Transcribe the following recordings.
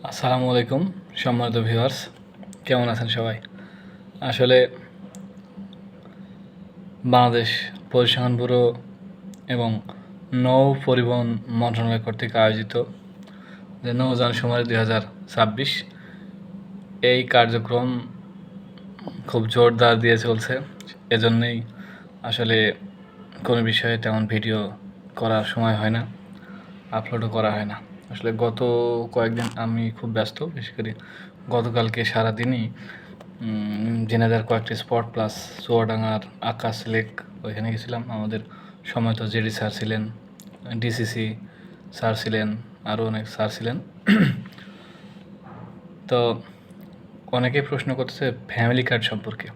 আসসালামু আলাইকুম সম্মানিত ভিউয়ার্স, কেমন আছেন সবাই? আসলে বাংলাদেশ পরিসংখ্যান ব্যুরো এবং নৌ পরিবহন মন্ত্রণালয় কর্তৃক আয়োজিত যে নৌযান শুমারি 2026 এই কার্যক্রম খুব জোরদার দিয়ে চলছে। এজন্যই আসলে কোনো বিষয়ে তেমন ভিডিও করার সময় হয় না, আপলোডও করা হয় না। আসলে গত কয়েকদিন আমি খুব ব্যস্ত, বিশেষ করে গতকালকে সারাদিনই ঝিনাইদহের কয়েকটি স্পট প্লাস চুয়াডাঙ্গার আকাশ লেক ওইখানে গেছিলাম। আমাদের সময়ত জেডি স্যার ছিলেন, ডিসিসি স্যার ছিলেন, আরও অনেক স্যার ছিলেন। তো অনেকেই প্রশ্ন করতেছে ফ্যামিলি কার্ড সম্পর্কে,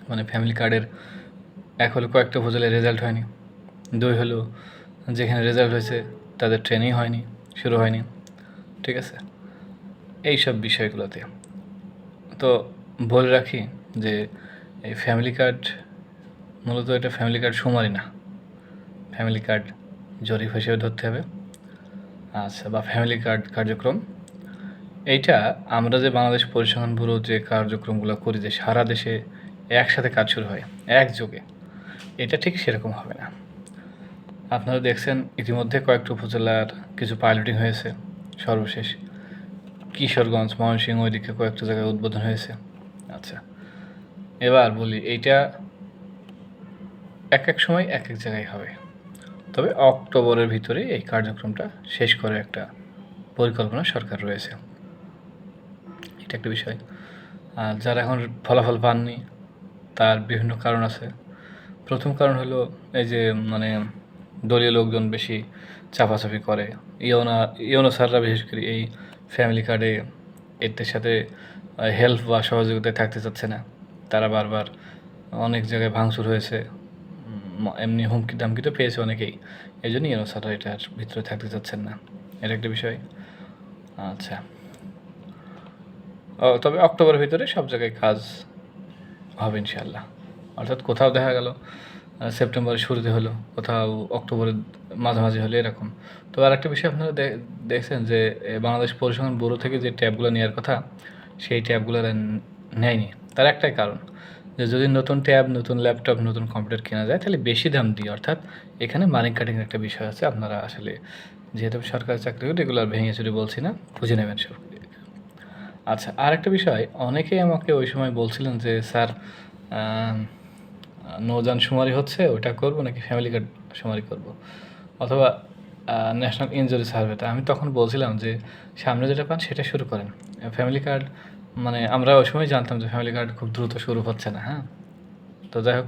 মানে ফ্যামিলি কার্ডের এক হলো কয়েকটা উপজেলায় রেজাল্ট হয়নি, দুই হলো যেখানে রেজাল্ট হয়েছে তাদের ট্রেনিং হয়নি, শুরু হয়নি, ঠিক আছে? এইসব বিষয়গুলোতে তো বলে রাখি যে এই ফ্যামিলি কার্ড মূলত এটা ফ্যামিলি কার্ড শুমারি না, ফ্যামিলি কার্ড জরিপ হিসেবে ধরতে হবে। আচ্ছা, বা ফ্যামিলি কার্ড কার্যক্রম এইটা আমরা যে বাংলাদেশ পরিসংখ্যান ব্যুরো যে কার্যক্রমগুলো করি, যে সারা দেশে একসাথে কাজ শুরু হয় একযোগে, এটা ঠিক সেরকম হবে না। আপনারা দেখছেন ইতিমধ্যে কয়েকটা উপজেলার কিছু পাইলটিং হয়েছে, সর্বশেষ কিশোরগঞ্জ, ময়মনসিংহ ওইদিকে কয়েকটা জায়গায় উদ্বোধন হয়েছে। আচ্ছা, এবার বলি এইটা এক এক সময় এক এক জায়গায় হবে, তবে অক্টোবরের ভিতরে এই কার্যক্রমটা শেষ করে একটা পরিকল্পনা সরকার রয়েছে। এটা একটা বিষয়। আর যারা এখন ফলাফল পাননি তার বিভিন্ন কারণ আছে। প্রথম কারণ হলো এই যে মানে দলীয় লোকজন বেশি চাপাচাপি করে, ইওনো স্যাররা বিশেষ করে এই ফ্যামিলি কার্ডে এদের সাথে হেল্প বা সহযোগিতায় থাকতে চাচ্ছে না। তারা বারবার অনেক জায়গায় ভাঙচুর হয়েছে, এমনি হুমকি দামকি তো পেয়েছে অনেকেই, এই জন্যই ইওনো স্যাররা এটার ভিতরে থাকতে চাচ্ছেন না। এটা একটা বিষয়। আচ্ছা, তবে অক্টোবরের ভিতরে সব জায়গায় কাজ হবে ইনশাআল্লাহ। অর্থাৎ কোথাও দেখা গেল সেপ্টেম্বরের শুরুতে হলো, কোথাও অক্টোবরের মাঝামাঝি হলো, এরকম। তো আর একটা বিষয় আপনারা দেখছেন যে বাংলাদেশ পরিসংখ্যান ব্যুরো থেকে যে ট্যাবগুলো নেওয়ার কথা, সেই ট্যাবগুলো নেয়নি। তার একটাই কারণ যে যদি নতুন ট্যাব, নতুন ল্যাপটপ, নতুন কম্পিউটার কেনা যায় তাহলে বেশি দাম দিয়ে, অর্থাৎ এখানে মানি কাটিংয়ের একটা বিষয় আছে। আপনারা আসলে যেহেতু সরকারি চাকরি করি, এগুলো আর ভেঙে চুরে বলছি না, বুঝে নেবেন সব। আচ্ছা, আর একটা বিষয়, অনেকেই আমাকে ওই সময় বলছিলেন যে স্যার নৌযান শুমারি হচ্ছে, ওটা করব নাকি ফ্যামিলি কার্ড শুমারি করব, অথবা ন্যাশনাল ইনজুরি সার্ভেটা। আমি তখন বলছিলাম যে সামনে যেটা পান সেটা শুরু করেন। ফ্যামিলি কার্ড মানে আমরা ওই সময় জানতাম যে ফ্যামিলি কার্ড খুব দ্রুত শুরু হচ্ছে না। হ্যাঁ, তো যাই হোক,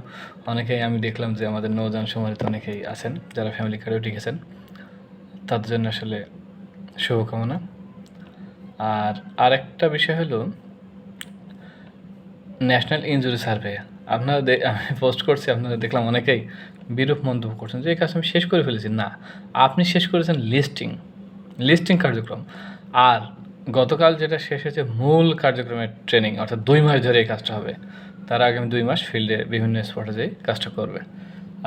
অনেকেই আমি দেখলাম যে আমাদের নৌযান শুমারিতে অনেকেই আছেন যারা ফ্যামিলি কার্ডেও টিকেছেন, তাদের জন্য আসলে শুভকামনা। আর আরেকটা বিষয় হলো ন্যাশনাল ইনজুরি সার্ভে। আপনারা আমি পোস্ট করছি, আপনারা দেখলাম অনেকেই বিরূপ মন্তব্য করছেন যে এই কাজ আমি শেষ করে ফেলেছি। না, আপনি শেষ করেছেন লিস্টিং কার্যক্রম। আর গতকাল যেটা শেষ হয়েছে মূল কার্যক্রমের ট্রেনিং, অর্থাৎ 2 মাস ধরে এই কাজটা হবে। তার আগামী 2 মাস ফিল্ডে বিভিন্ন স্পটে যেয়ে কাজটা করবে।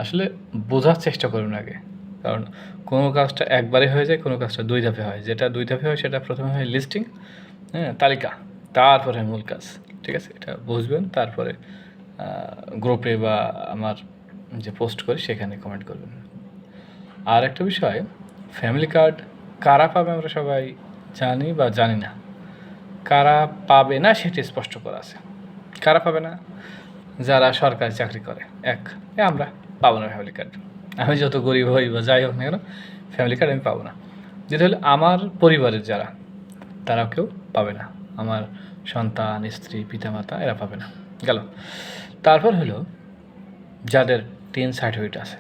আসলে বোঝার চেষ্টা করুন আগে, কারণ কোনো কাজটা একবারে হয়ে যায়, কোনো কাজটা 2 ধাপে হয়। যেটা 2 ধাপে হয় সেটা প্রথমে হয় লিস্টিং, হ্যাঁ, তালিকা, তারপরে মূল কাজ। ঠিক আছে, এটা বুঝবেন, তারপরে গ্রুপে বা আমার যে পোস্ট করি সেখানে কমেন্ট করবেন। আর একটা বিষয়, ফ্যামিলি কার্ড কারা পাবে আমরা সবাই জানি বা জানি না। কারা পাবে না সেটি স্পষ্ট করা আছে। কারা পাবে না? যারা সরকারি চাকরি করে। আমরা পাবো না ফ্যামিলি কার্ড। আমি যত গরিব হই বা যাই হোক না কেন, ফ্যামিলি কার্ড আমি পাবো না। যেটা হলো আমার পরিবারের যারা, তারাও কেউ পাবে না। আমার সন্তান, স্ত্রী, পিতামাতা এরা পাবে না, গেল। তারপর হলো যাদের টিন সার্টিফিকেট আছে,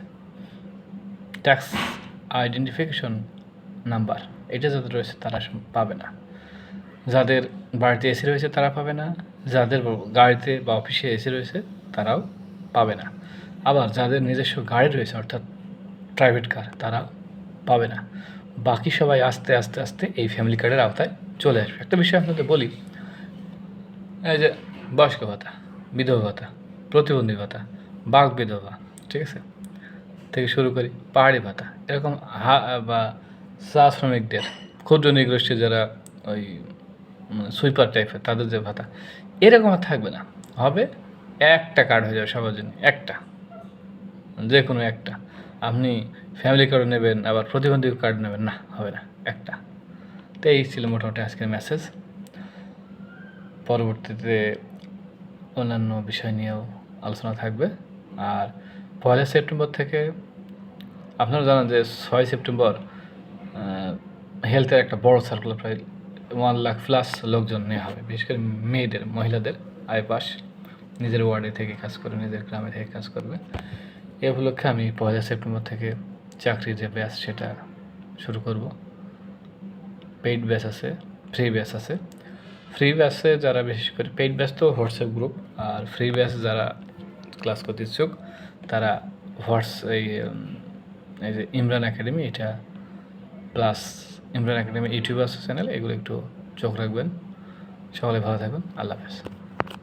ট্যাক্স আইডেন্টিফিকেশন নাম্বার, এটা যাদের রয়েছে তারা পাবে না। যাদের বাড়িতে এসি রয়েছে তারা পাবে না, যাদের গাড়িতে বা অফিসে এসি রয়েছে তারাও পাবে না। আবার যাদের নিজস্ব গাড়ি রয়েছে, অর্থাৎ প্রাইভেট কার, তারাও পাবে না। বাকি সবাই আস্তে আস্তে আস্তে এই ফ্যামিলি কার্ডের আওতায় চলে আসবে। একটা বিষয় আপনাদের বলি, এই যে বয়স্ক ভাতা, বিধবা ভাতা, প্রতিবন্ধী ভাতা, বাঘ বিধবা, ঠিক আছে, থেকে শুরু করি পাহাড়ি ভাতা, এরকম বা চা শ্রমিকদের, ক্ষুদ্র নৃগোষ্ঠী যারা ওই মানে সুইপার টাইপের তাদের যে ভাতা, এরকম আর থাকবে না। হবে একটা কার্ড হয়ে যাবে সবার জন্য, একটা, যে কোনো একটা। আপনি ফ্যামিলি কার্ড নেবেন, আবার প্রতিবন্ধী কার্ড নেবেন, না, হবে না, একটা। তো এই ছিল মোটামুটি আজকের মেসেজ। পরবর্তীতে অন্যান্য বিষয় নিয়েও আলোচনা থাকবে। আর 1 সেপ্টেম্বর থেকে আপনারা জানেন যে 6 সেপ্টেম্বর হেলথের একটা বড় সার্কুলার, প্রায় 1 লাখ প্লাস লোকজন নেওয়া হবে, বিশেষ করে মেয়েদের, মহিলাদের আয় পাস, নিজের ওয়ার্ডে থেকে কাজ করবে, নিজের গ্রামে থেকে কাজ করবে। এ উপলক্ষে আমি 1 সেপ্টেম্বর থেকে চাকরির যে ব্যাচ সেটা শুরু করব। পেইড ব্যাচ আছে, ফ্রি ব্যাচ আছে। ফ্রি ব্যাচে যারা, বিশেষ করে পেইড ব্যাচ তো হোয়াটসঅ্যাপ গ্রুপ, আর ফ্রি ব্যাচ যারা ক্লাস করতে ইচ্ছুক তারা এই যে ইমরান একাডেমি, এটা প্লাস ইমরান একাডেমি ইউটিউব আছে চ্যানেল, এগুলো একটু চোখ রাখবেন। সকলে ভালো থাকবেন, আল্লাহ হাফেজ।